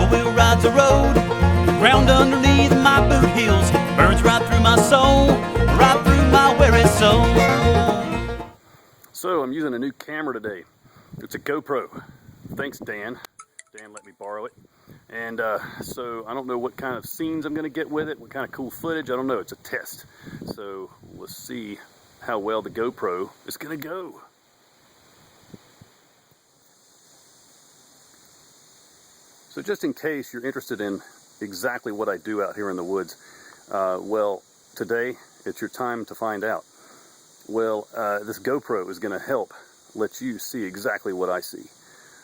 four-wheel rides the road. The ground underneath my boot heels burns right through my soul, right through my weary soul. So I'm using a new camera today. It's a GoPro. Thanks, Dan. Dan let me borrow it. And so I don't know what kind of scenes I'm going to get with it, what kind of cool footage. I don't know. It's a test. So let's see how well the GoPro is going to go. So just in case you're interested in exactly what I do out here in the woods, well, today it's your time to find out. Well, this GoPro is going to help let you see exactly what I see.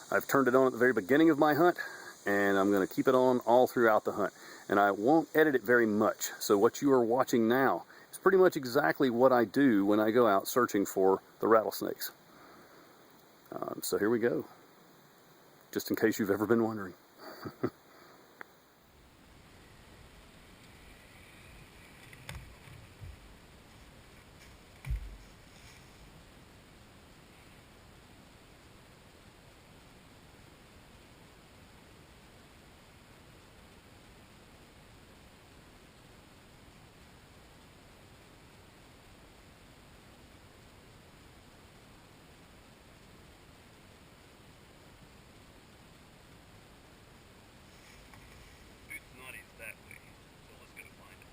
I've turned it on at the very beginning of my hunt, and I'm going to keep it on all throughout the hunt. And I won't edit it very much. So what you are watching now is pretty much exactly what I do when I go out searching for the rattlesnakes. So here we go, just in case you've ever been wondering. Utsanati is that way, so let's go find it.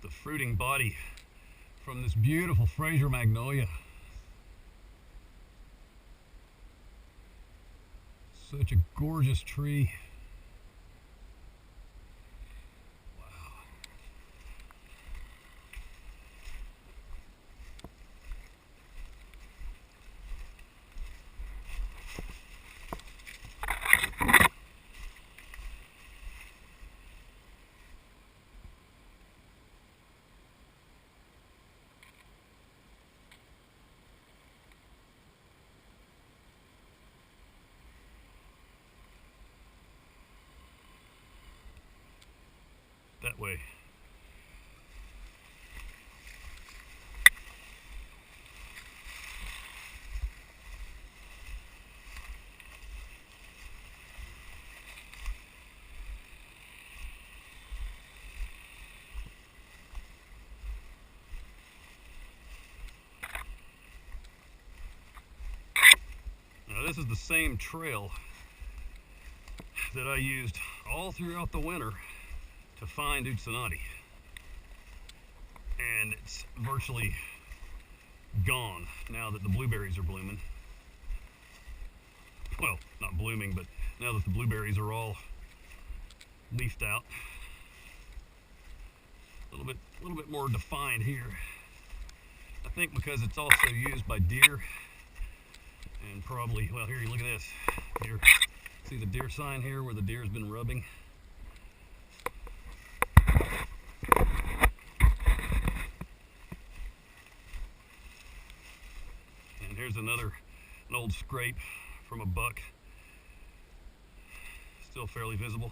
The fruiting body from this beautiful Fraser magnolia. Such a gorgeous tree. Wow. That way. Now this is the same trail that I used all throughout the winter to find Utsanati, and it's virtually gone now that the blueberries are blooming. Well, not blooming, but now that the blueberries are all leafed out, a little bit more defined here. I think because it's also used by deer, and probably, well, here, you look at this. Here, see the deer sign here where the deer's been rubbing? And here's an old scrape from a buck, still fairly visible.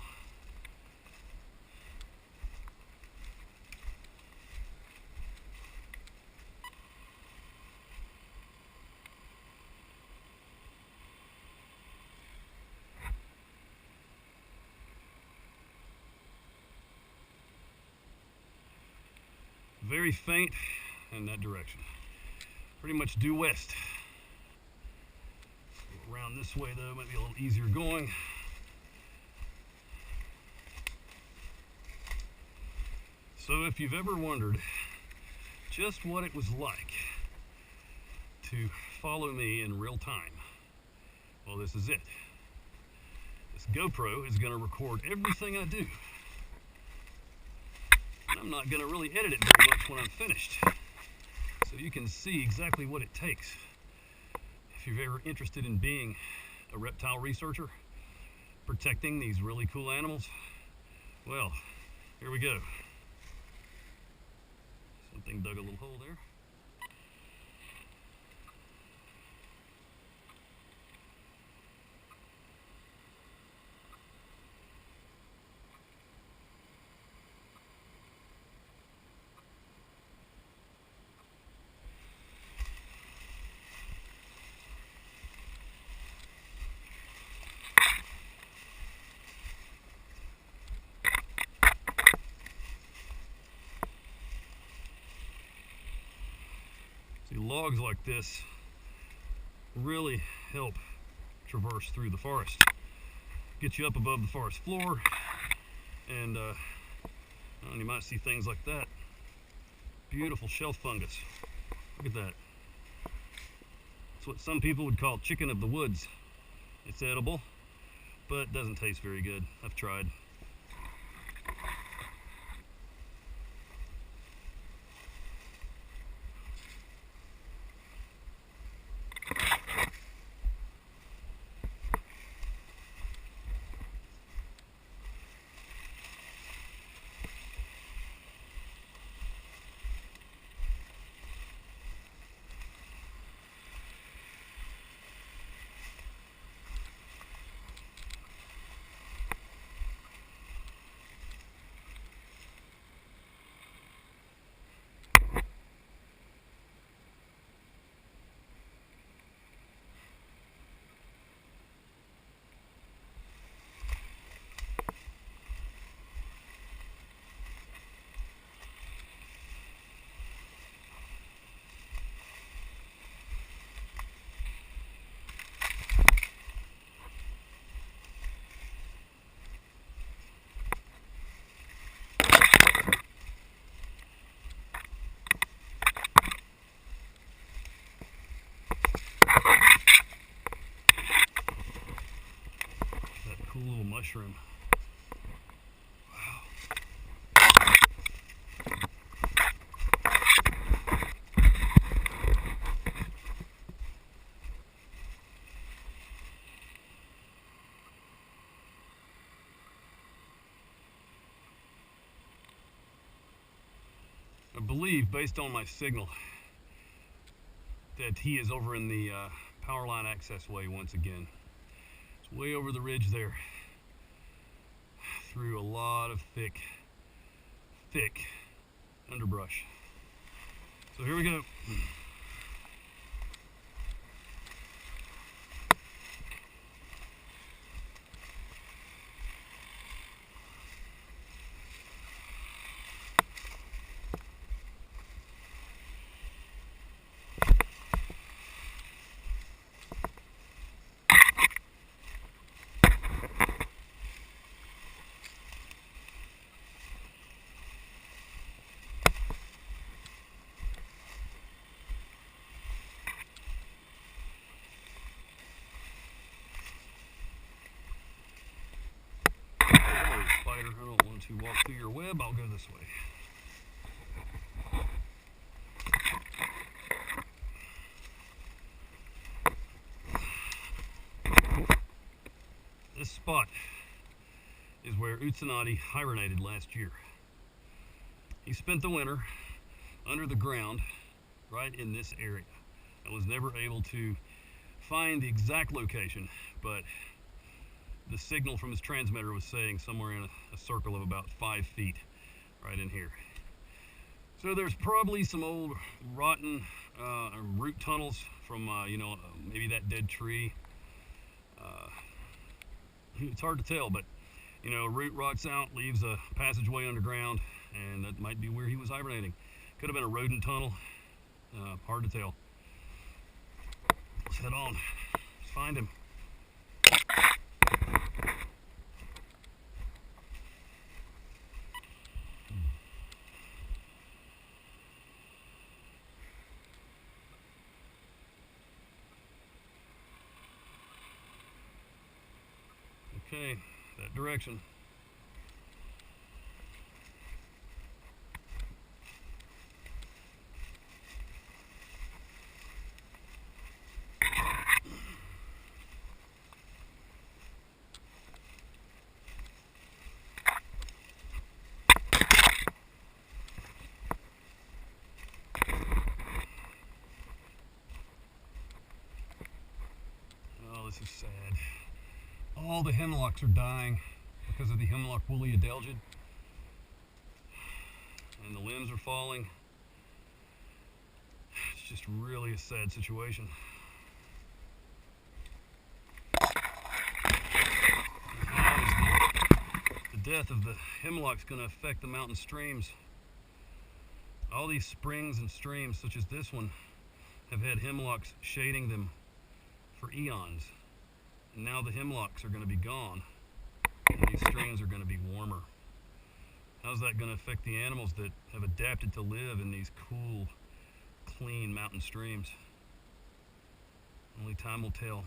Very faint in that direction. Pretty much due west. Around this way though, might be a little easier going. So if you've ever wondered just what it was like to follow me in real time. Well, this is it. This GoPro is going to record everything I do. And I'm not going to really edit it very much when I'm finished. So you can see exactly what it takes. If you're ever interested in being a reptile researcher, protecting these really cool animals, well, here we go. Something dug a little hole there. See, logs like this really help traverse through the forest. Get you up above the forest floor, and you might see things like that. Beautiful shelf fungus. Look at that. It's what some people would call chicken of the woods. It's edible, but doesn't taste very good. I've tried. Cool little mushroom. Wow. I believe, based on my signal, that he is over in the power line access way once again. It's way over the ridge there, through a lot of thick underbrush. So here we go. Spider, I don't want to walk through your web. I'll go this way. This spot is where Utsanati hibernated last year. He spent the winter under the ground right in this area. I was never able to find the exact location, but the signal from his transmitter was saying somewhere in a circle of about 5 feet right in here. So there's probably some old rotten root tunnels from maybe that dead tree. It's hard to tell, but root rots out, leaves a passageway underground, and that might be where he was hibernating. Could have been a rodent tunnel. Hard to tell. Let's head on. Let's find him. Okay, that direction. Oh, this is sad. All the hemlocks are dying because of the hemlock woolly adelgid, and the limbs are falling. It's just really a sad situation. How is the death of the hemlocks going to affect the mountain streams? All these springs and streams, such as this one, have had hemlocks shading them for eons. And now the hemlocks are going to be gone, and these streams are going to be warmer. How's that going to affect the animals that have adapted to live in these cool, clean mountain streams? Only time will tell.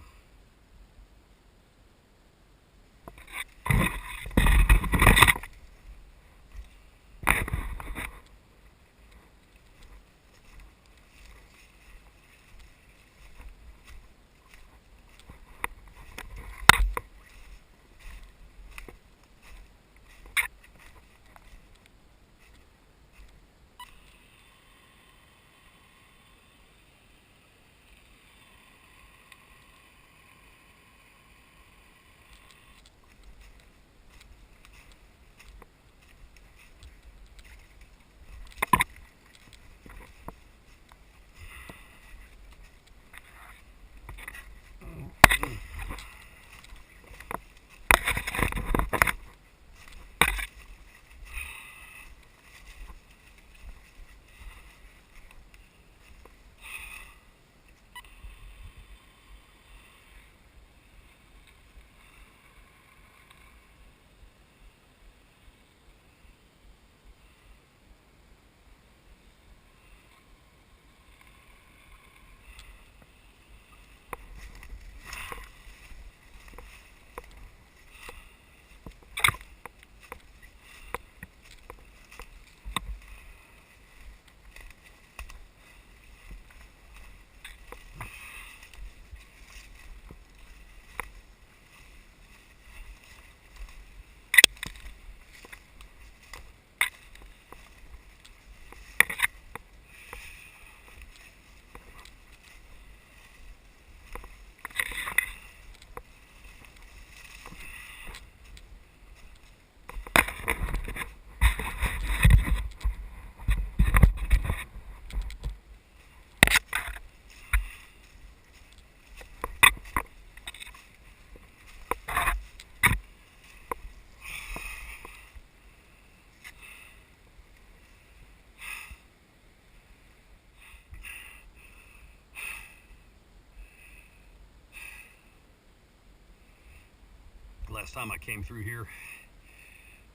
Last time I came through here,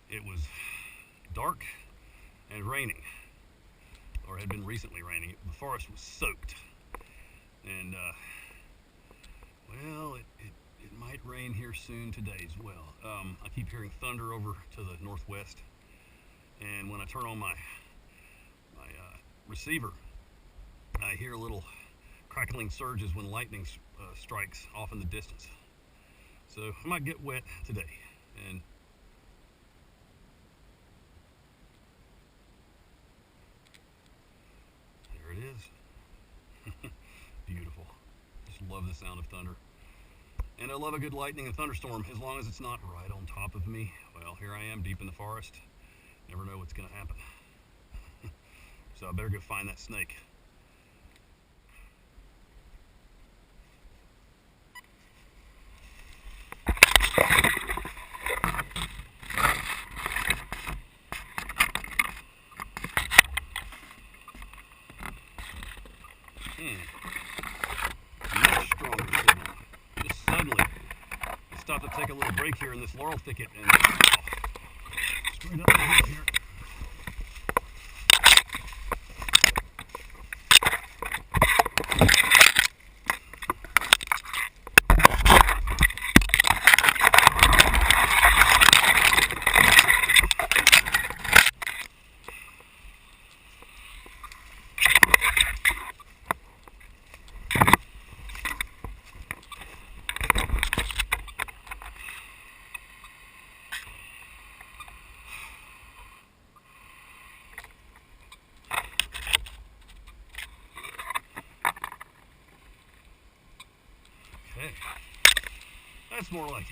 it was dark and raining, or had been recently raining. The forest was soaked, and well, it might rain here soon today as well. I keep hearing thunder over to the northwest, and when I turn on my receiver, I hear little crackling surges when lightning strikes off in the distance. So I might get wet today, and there it is. Beautiful. Just love the sound of thunder. And I love a good lightning and thunderstorm, as long as it's not right on top of me. Well, here I am deep in the forest. Never know what's going to happen. So I better go find that snake. Much stronger signal. Just suddenly, I stopped to take a little break here in this laurel thicket, and straight up the hill here. Okay. That's more like it.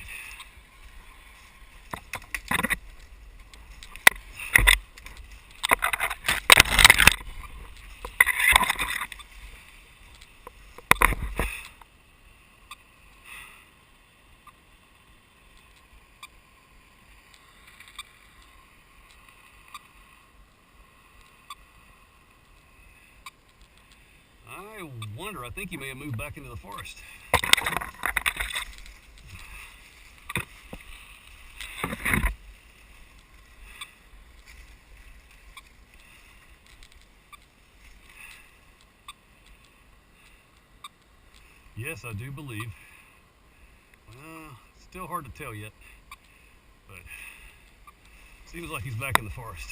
I wonder, I think he may have moved back into the forest. Yes, I do believe. Still hard to tell yet, but seems like he's back in the forest.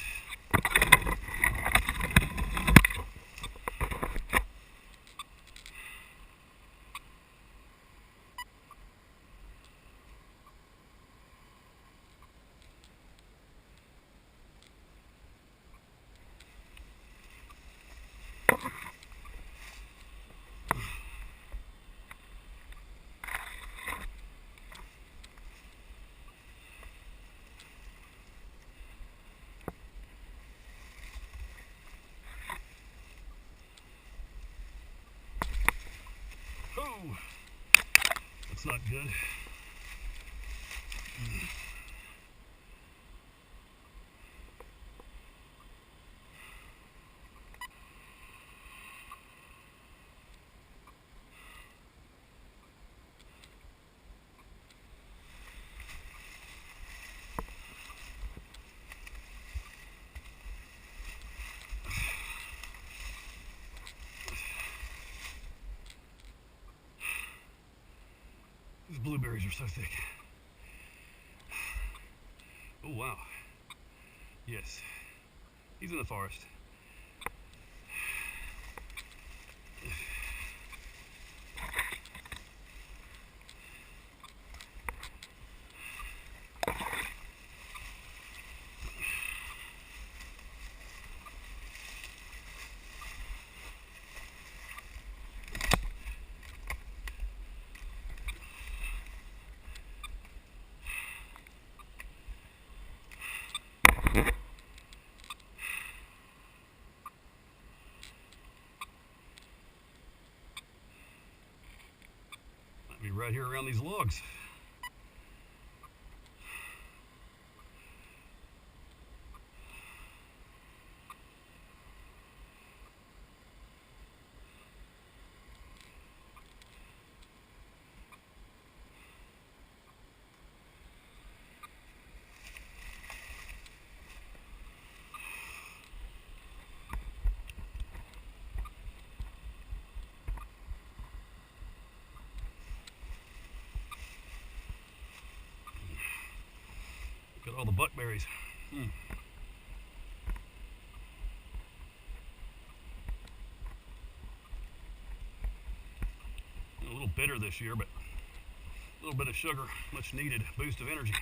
Oh, that's not good. These blueberries are so thick. Oh, wow. Yes, he's in the forest. Might be right here around these logs. Look at all the buckberries. A little bitter this year, but a little bit of sugar, much needed boost of energy.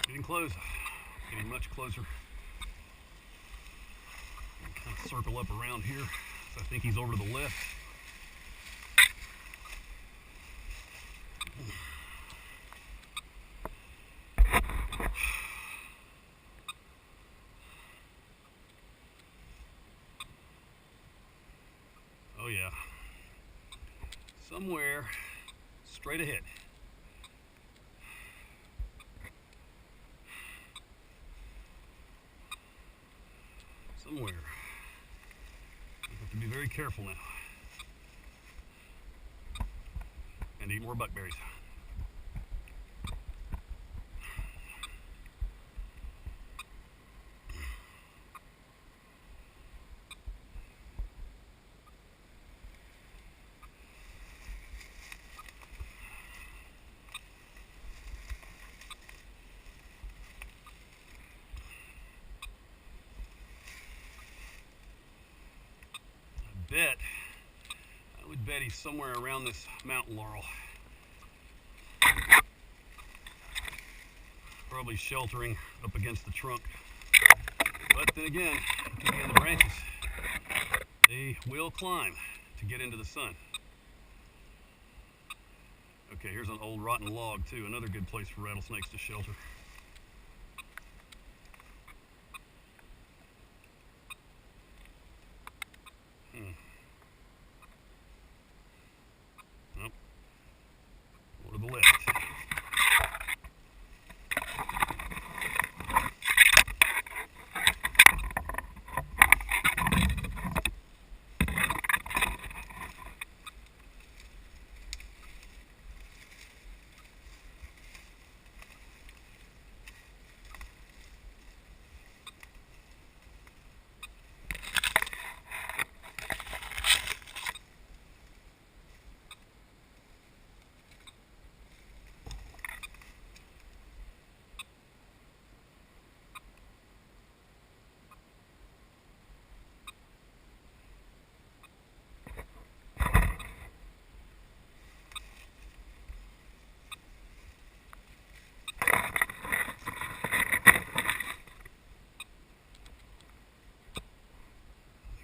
Getting close. Getting much closer. I'll kind of circle up around here. So I think he's over to the left. Oh yeah. Somewhere straight ahead. Somewhere. I have to be very careful now. And eat more buckberries. I would bet he's somewhere around this mountain laurel. Probably sheltering up against the trunk. But then again, it could be in the branches. They will climb to get into the sun. Okay, here's an old rotten log too, another good place for rattlesnakes to shelter. Nope. More to the left.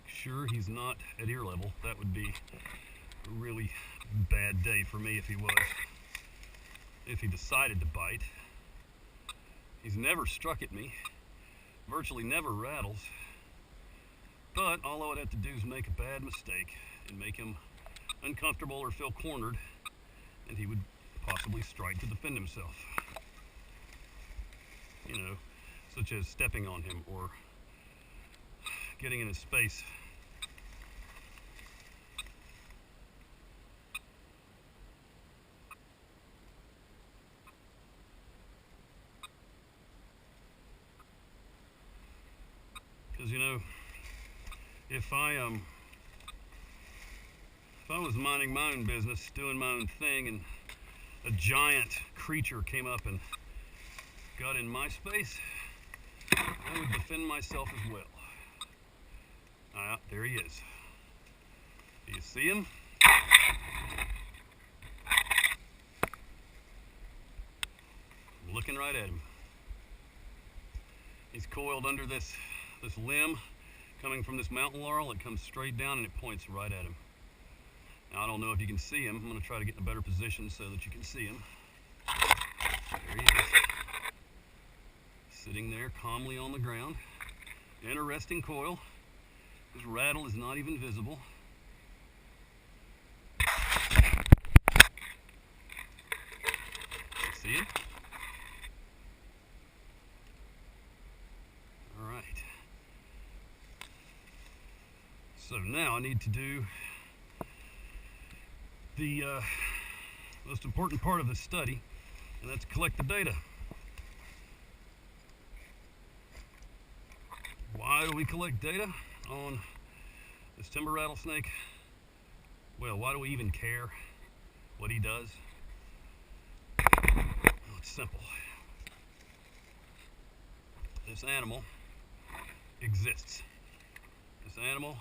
Sure he's not at ear level. That would be a really bad day for me if he was. If he decided to bite. He's never struck at me. Virtually never rattles. But all I would have to do is make a bad mistake and make him uncomfortable or feel cornered, and he would possibly strike to defend himself. You know, such as stepping on him or getting in his space. Because, you know, if I was minding my own business, doing my own thing, and a giant creature came up and got in my space, I would defend myself as well. Ah, there he is. Do you see him? I'm looking right at him. He's coiled under this limb coming from this mountain laurel. It comes straight down and it points right at him. Now, I don't know if you can see him. I'm going to try to get in a better position so that you can see him. There he is. Sitting there calmly on the ground in a resting coil. His rattle is not even visible. See it? All right. So now I need to do the most important part of the study, and that's collect the data. Why do we collect data on this timber rattlesnake? Well, why do we even care what he does? Well, it's simple. This animal exists. This animal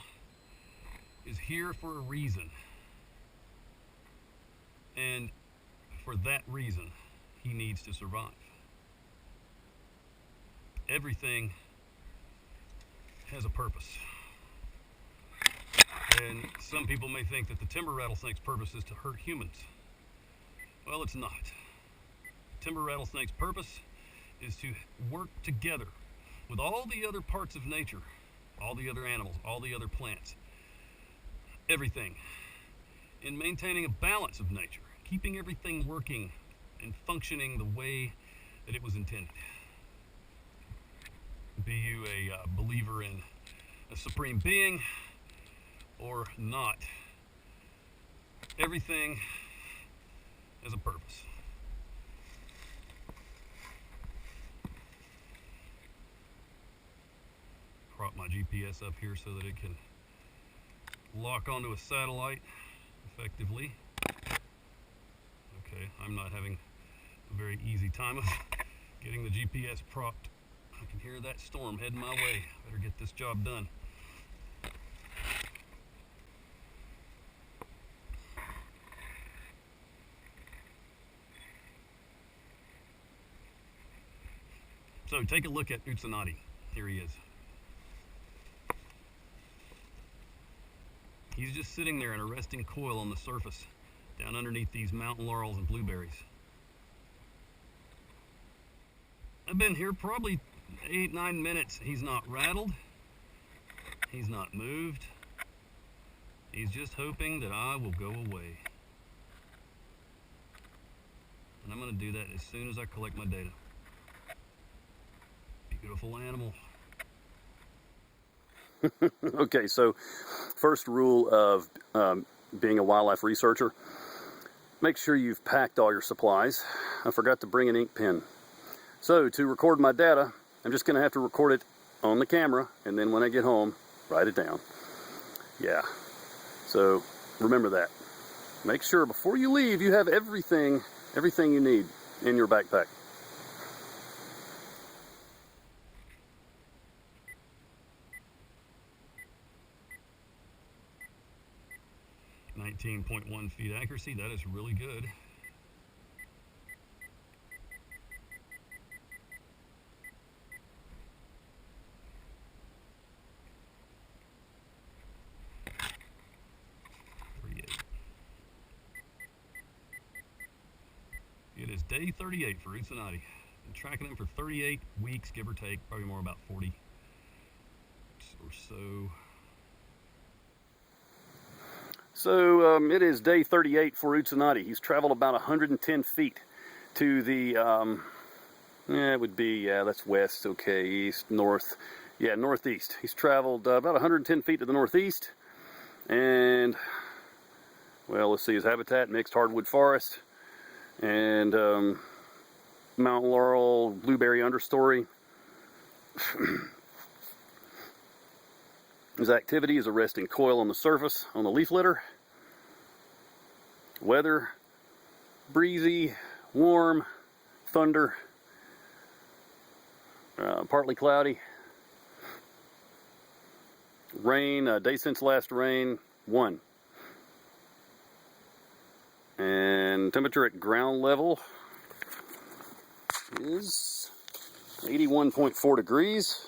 is here for a reason. And for that reason, he needs to survive. everything has a purpose. And some people may think that the timber rattlesnake's purpose is to hurt humans. Well, it's not. Timber rattlesnake's purpose is to work together with all the other parts of nature, all the other animals, all the other plants, everything, in maintaining a balance of nature, keeping everything working and functioning the way that it was intended. Be you a believer in a supreme being or not, everything has a purpose. Prop my GPS up here so that it can lock onto a satellite effectively. Okay, I'm not having a very easy time of getting the GPS propped. I can hear that storm heading my way. Better get this job done. So take a look at Utsanati. Here he is. He's just sitting there in a resting coil on the surface, down underneath these mountain laurels and blueberries. I've been here probably 8-9 minutes. He's not rattled. He's not moved. He's just hoping that I will go away. And I'm going to do that as soon as I collect my data. Beautiful animal. Okay, so first rule of being a wildlife researcher, make sure you've packed all your supplies. I forgot to bring an ink pen. So to record my data, I'm just going to have to record it on the camera, and then when I get home, write it down. Yeah, so remember that. Make sure before you leave you have everything you need in your backpack. .1 feet accuracy, that is really good. It is day 38 for Utsanati. Been tracking him for 38 weeks, give or take, probably more, about 40 or so. So it is day 38 for Utsanati. He's traveled about 110 feet to the, it would be, that's west, okay, east, north, yeah, northeast. He's traveled about 110 feet to the northeast, and, well, let's see, his habitat, mixed hardwood forest, and mountain laurel, blueberry understory. His activity is a resting coil on the surface on the leaf litter. Weather, breezy, warm, thunder, partly cloudy. Rain, day since last rain, 1. And temperature at ground level is 81.4 degrees.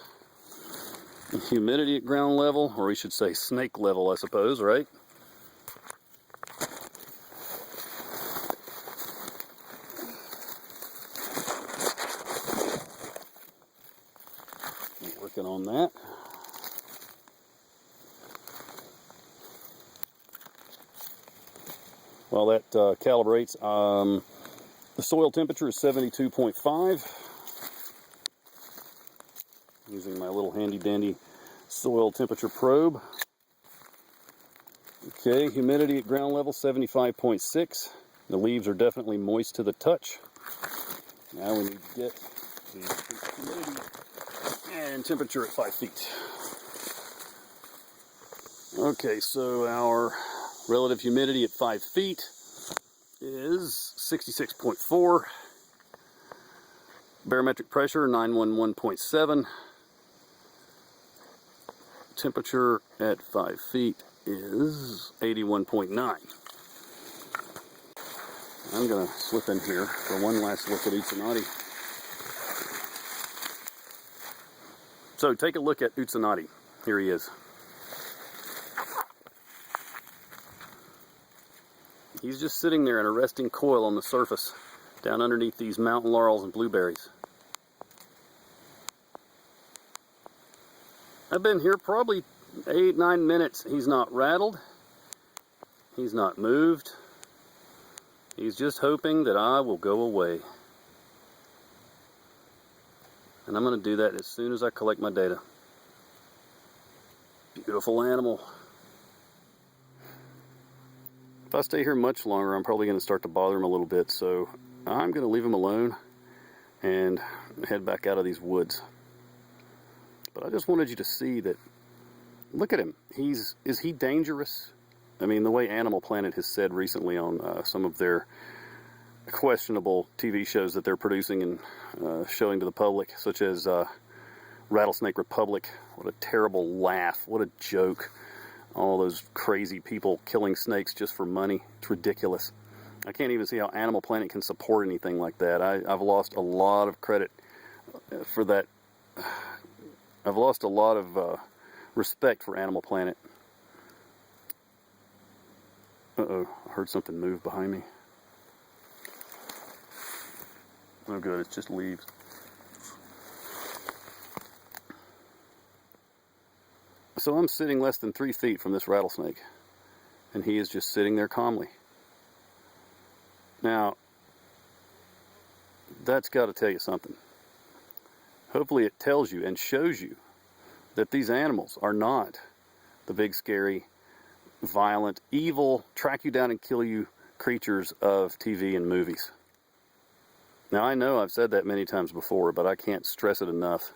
Humidity at ground level, or we should say snake level, I suppose, right? Working on that. While that calibrates, the soil temperature is 72.5. Using my little handy dandy soil temperature probe. Okay, humidity at ground level 75.6. The leaves are definitely moist to the touch. Now we need to get the humidity and temperature at 5 feet. Okay, so our relative humidity at 5 feet is 66.4. Barometric pressure 911.7. Temperature at 5 feet is 81.9. I'm going to slip in here for one last look at Utsanati. So take a look at Utsanati. Here he is. He's just sitting there in a resting coil on the surface, down underneath these mountain laurels and blueberries. I've been here probably 8-9 minutes. He's not rattled. He's not moved. He's just hoping that I will go away. And I'm going to do that as soon as I collect my data. Beautiful animal. If I stay here much longer, I'm probably going to start to bother him a little bit, so I'm going to leave him alone and head back out of these woods. But I just wanted you to see that, look at him. Is he dangerous? I mean, the way Animal Planet has said recently on some of their questionable TV shows that they're producing and showing to the public, such as Rattlesnake Republic. What a terrible laugh. What a joke. All those crazy people killing snakes just for money. It's ridiculous. I can't even see how Animal Planet can support anything like that. I've lost a lot of credit for that. I've lost a lot of respect for Animal Planet. Uh-oh, I heard something move behind me. Oh good, it's just leaves. So I'm sitting less than 3 feet from this rattlesnake, and he is just sitting there calmly. Now, that's got to tell you something. Hopefully it tells you and shows you that these animals are not the big, scary, violent, evil, track you down and kill you creatures of TV and movies. Now, I know I've said that many times before, but I can't stress it enough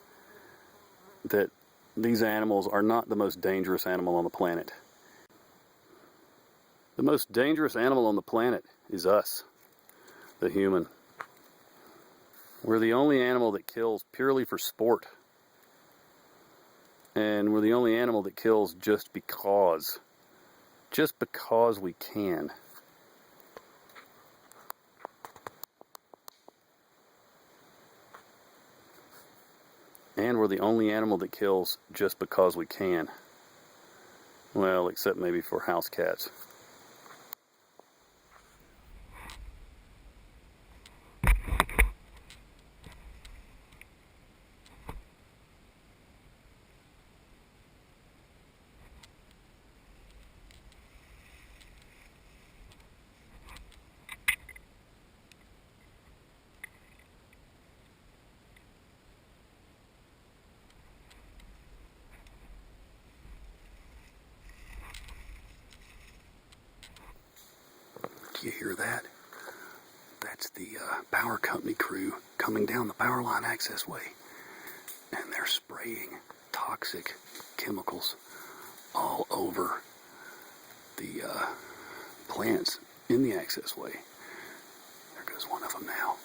that these animals are not the most dangerous animal on the planet. The most dangerous animal on the planet is us, the human. We're the only animal that kills purely for sport. And we're the only animal that kills just because. Just because we can. And we're the only animal that kills just because we can. Well, except maybe for house cats. Do you hear that? That's the power company crew coming down the power line access way. And they're spraying toxic chemicals all over the plants in the access way. There goes one of them now.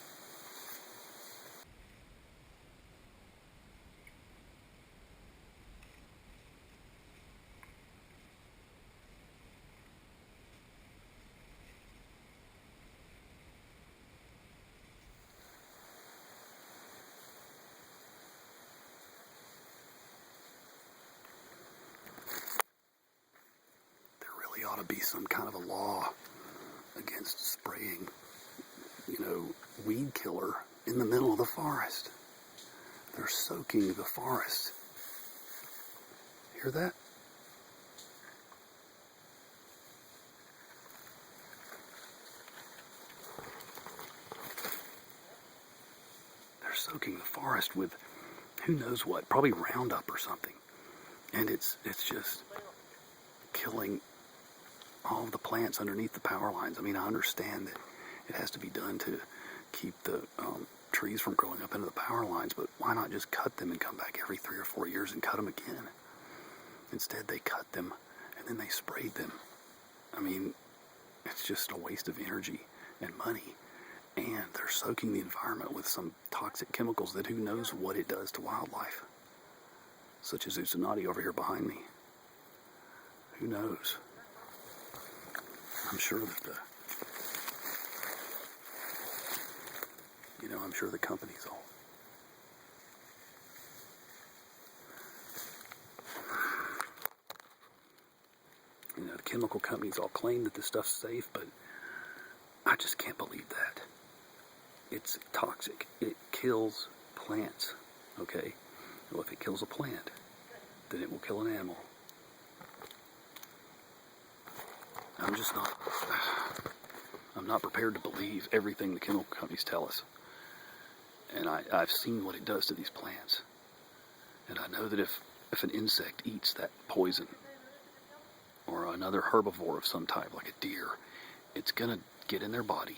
Ought to be some kind of a law against spraying, weed killer in the middle of the forest. They're soaking the forest. Hear that? They're soaking the forest with who knows what, probably Roundup or something. And it's just killing all of the plants underneath the power lines. I mean, I understand that it has to be done to keep the trees from growing up into the power lines, but why not just cut them and come back every 3 or 4 years and cut them again? Instead, they cut them and then they sprayed them. I mean, it's just a waste of energy and money. And they're soaking the environment with some toxic chemicals that who knows what it does to wildlife. Such as Utsanati over here behind me. Who knows? I'm sure that I'm sure the company's all You know, the chemical companies all claim that this stuff's safe, but I just can't believe that. It's toxic. It kills plants, okay? Well, if it kills a plant, then it will kill an animal. I'm not prepared to believe everything the chemical companies tell us. And I've seen what it does to these plants. And I know that if an insect eats that poison, or another herbivore of some type, like a deer, it's going to get in their body,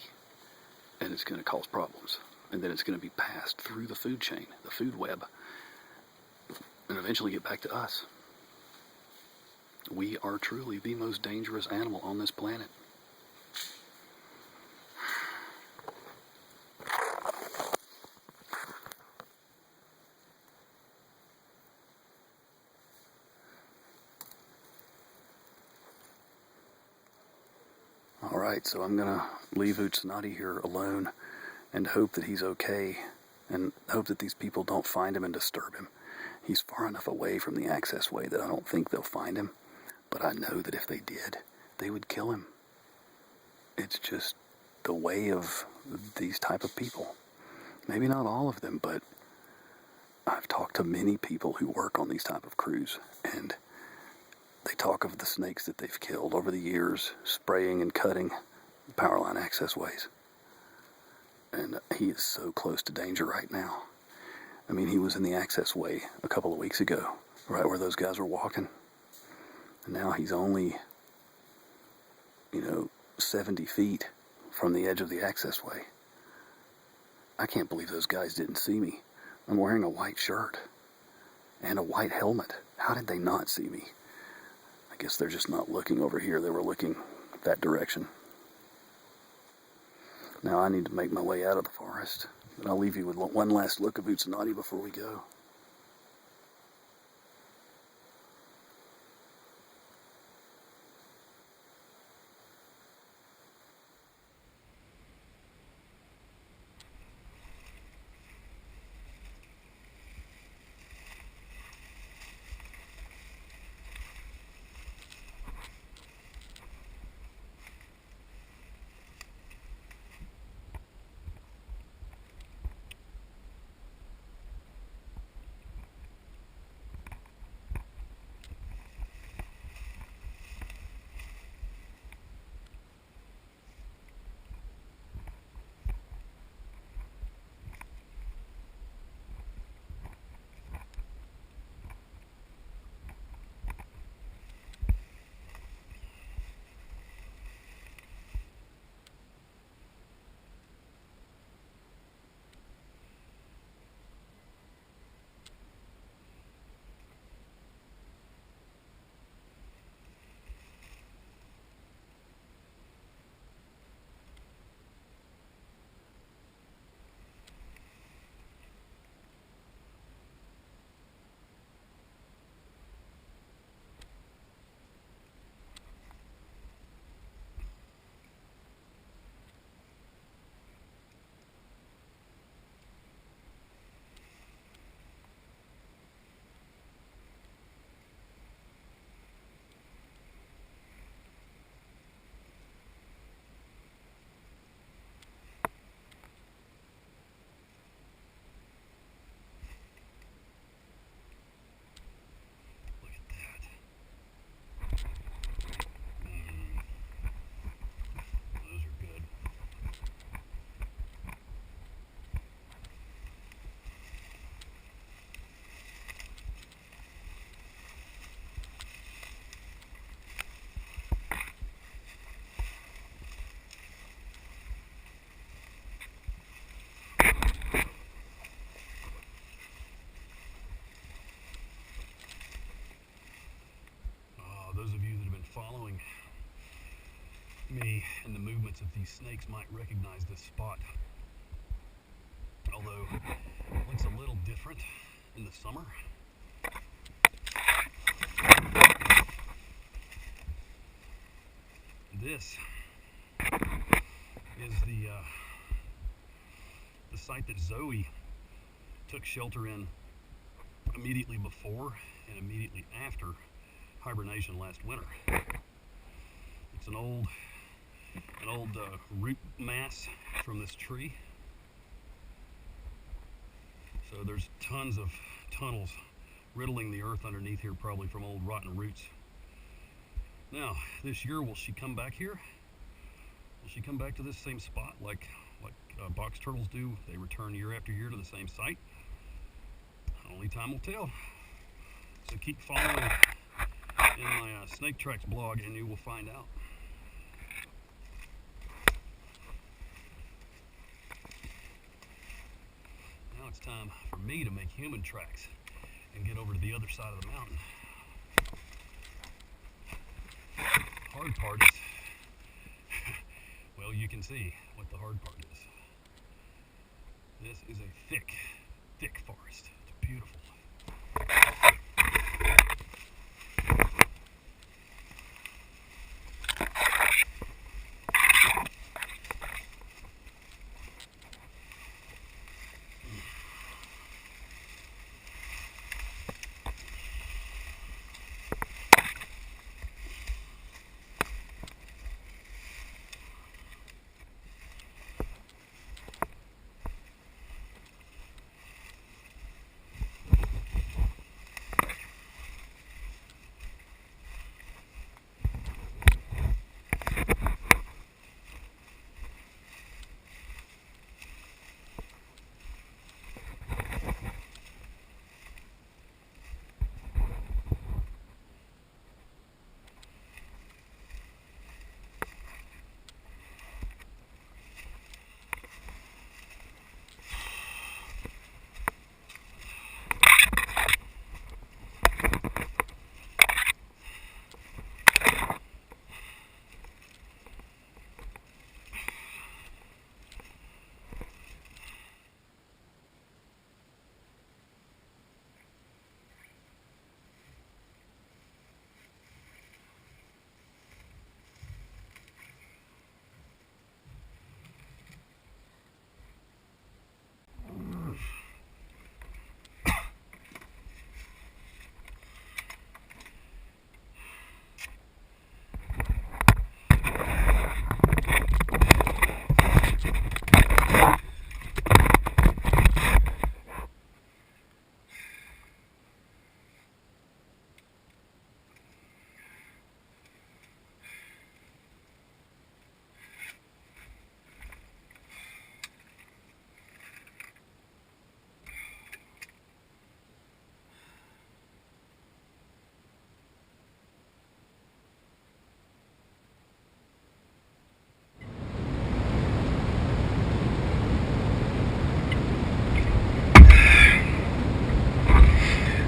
and it's going to cause problems. And then it's going to be passed through the food chain, the food web, and eventually get back to us. We are truly the most dangerous animal on this planet. Alright, so I'm going to leave Utsanati here alone and hope that he's okay, and hope that these people don't find him and disturb him. He's far enough away from the access way that I don't think they'll find him, but I know that if they did, they would kill him. It's just the way of these type of people. Maybe not all of them, but I've talked to many people who work on these type of crews, and they talk of the snakes that they've killed over the years, spraying and cutting power line access ways. And he is so close to danger right now. I mean, he was in the access way a couple of weeks ago, right where those guys were walking. And now he's only, 70 feet from the edge of the access way. I can't believe those guys didn't see me. I'm wearing a white shirt and a white helmet. How did they not see me? I guess they're just not looking over here. They were looking that direction. Now I need to make my way out of the forest. But I'll leave you with one last look of Utsanati before we go. Those of you that have been following me and the movements of these snakes might recognize this spot. Although it looks a little different in the summer. This is the site that Zoe took shelter in immediately before and immediately after hibernation last winter. It's an old root mass from this tree. So there's tons of tunnels riddling the earth underneath here, probably from old rotten roots. Now, this year, will she come back here? Will she come back to this same spot like box turtles do? They return year after year to the same site. Only time will tell. So keep following in my Snake Tracks blog and you will find out. Now it's time for me to make human tracks and get over to the other side of the mountain. Hard part is, well, you can see what the hard part is. This is a thick, thick forest. It's beautiful.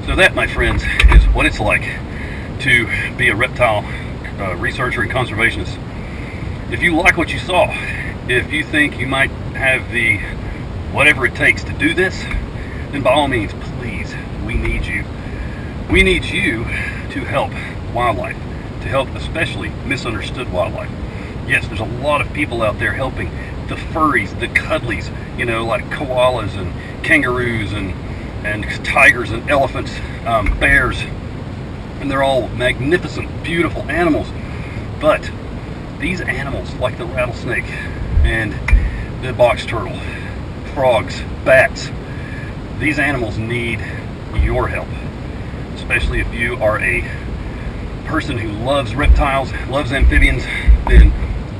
So that, my friends, is what it's like to be a reptile researcher and conservationist. If you like what you saw, if you think you might have the whatever it takes to do this, then by all means, please, we need you. We need you to help wildlife, to help especially misunderstood wildlife. Yes, there's a lot of people out there helping the furries, the cuddlies, you know, like koalas and kangaroos and tigers and elephants, bears, and they're all magnificent, beautiful animals. But these animals, like the rattlesnake and the box turtle, frogs, bats, these animals need your help, especially if you are a person who loves reptiles, loves amphibians. Then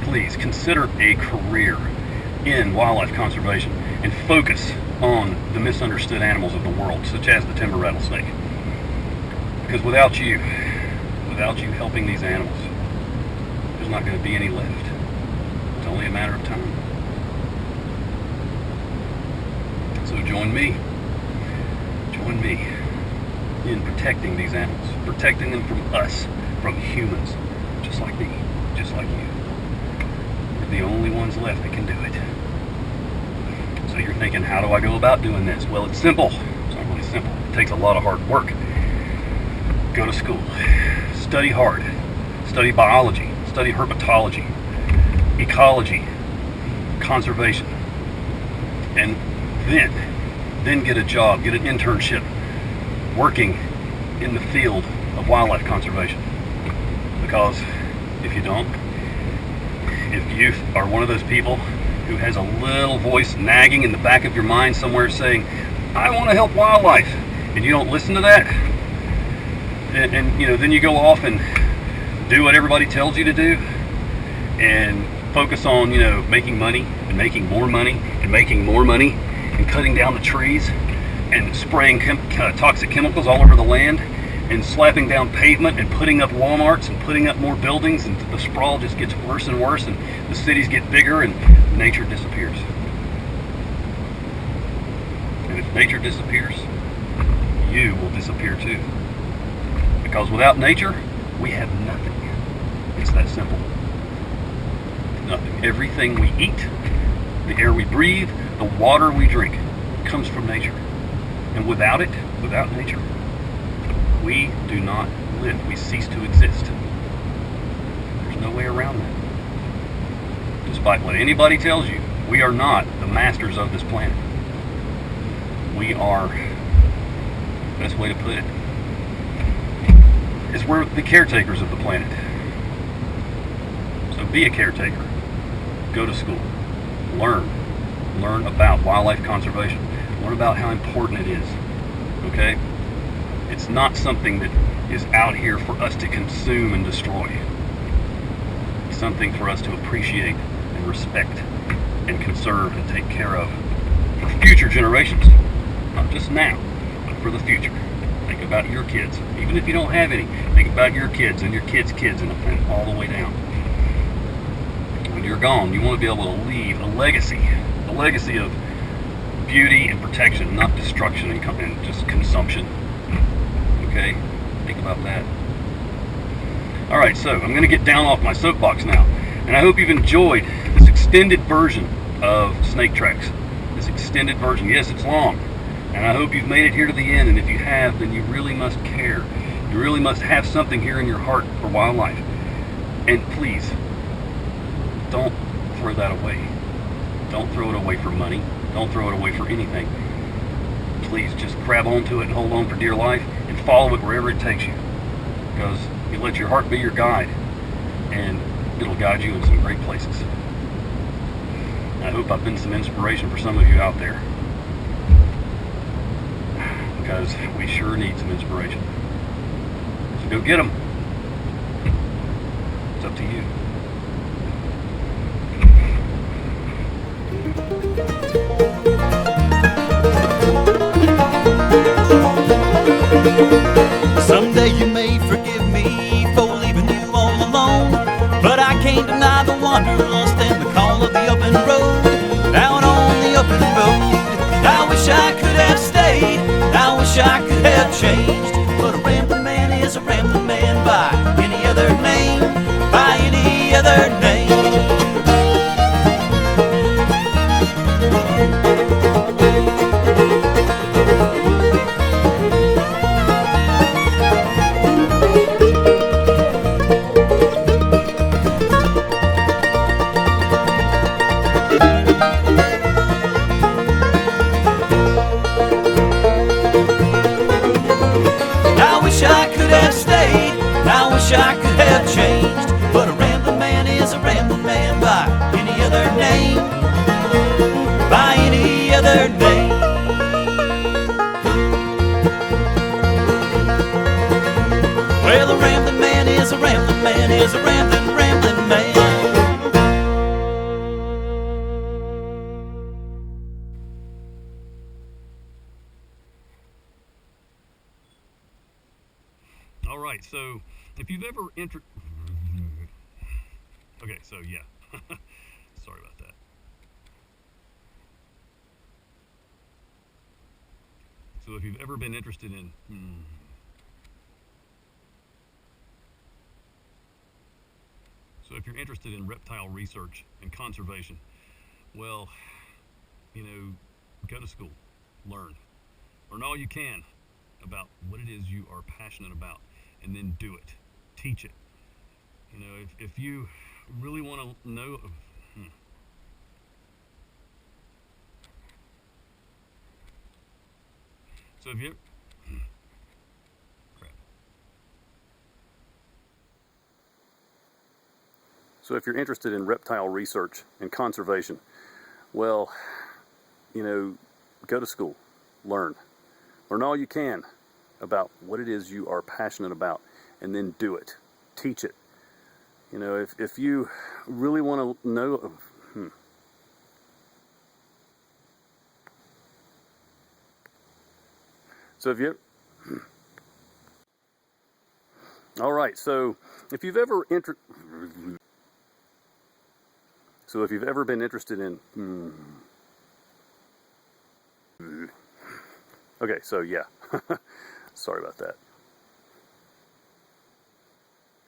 please consider a career in wildlife conservation and focus on the misunderstood animals of the world, such as the timber rattlesnake. Because without you helping these animals, there's not going to be any left. It's only a matter of time. So join me in protecting these animals, protecting them from us, from humans, just like me, just like you. We're the only ones left that can do it. So you're thinking, how do I go about doing this? Well, it's simple. It's not really simple. It takes a lot of hard work. Go to school, study hard, study biology, study herpetology, ecology, conservation, and then get a job, get an internship working in the field of wildlife conservation. Because if you don't, if you are one of those people who has a little voice nagging in the back of your mind somewhere saying, I want to help wildlife, and you don't listen to that, and then you go off and do what everybody tells you to do, and focus on making money and making more money and making more money, and cutting down the trees and spraying toxic chemicals all over the land, and slapping down pavement and putting up Walmarts and putting up more buildings, and the sprawl just gets worse and worse, and the cities get bigger, and nature disappears. And if nature disappears, you will disappear too. Because without nature, we have nothing. It's that simple. Nothing. Everything we eat, the air we breathe, the water we drink comes from nature. And without it, without nature, we do not live. We cease to exist. There's no way around that. Despite what anybody tells you, we are not the masters of this planet. We are, best way to put it, is we're the caretakers of the planet. So be a caretaker. Go to school. Learn. Learn about wildlife conservation. Learn about how important it is. Okay? It's not something that is out here for us to consume and destroy. It's something for us to appreciate and respect and conserve and take care of for future generations. Not just now, but for the future. Think about your kids. Even if you don't have any, think about your kids and your kids' kids and all the way down. When you're gone, you want to be able to leave a legacy of beauty and protection, not destruction and just consumption. Okay? Think about that. Alright, so I'm going to get down off my soapbox now. And I hope you've enjoyed this extended version of Snake Tracks. This extended version. Yes, it's long. And I hope you've made it here to the end. And if you have, then you really must care. You really must have something here in your heart for wildlife. And please, don't throw that away. Don't throw it away for money. Don't throw it away for anything. Please just grab onto it and hold on for dear life and follow it wherever it takes you. Because you let your heart be your guide, and it'll guide you in some great places. I hope I've been some inspiration for some of you out there, because we sure need some inspiration. So go get them. It's up to you. Someday you may forgive me for leaving you all alone, but I can't deny the wanderlust and the call of the open road. Out on the open road, I wish I could have stayed, I wish I could have changed, but a rambling man is a rambling man by any other name, by any other name. I could have changed, but a rambling man is a rambling man by any other name, by any other name. Well, a rambling man is a rambling man is a rambling man. All right, so if you've ever okay, so yeah, sorry about that. So if you've ever been interested in, so if you're interested in reptile research and conservation, well, go to school, learn all you can about what it is you are passionate about, and then do it, teach it. If you really want to know, so if you, crap. So if you're interested in reptile research and conservation, well, you know, go to school, learn all you can about what it is you are passionate about, and then do it, teach it. You know, if you really want to know, so if you, all right, so if you've ever been interested in, okay, so yeah, sorry about that.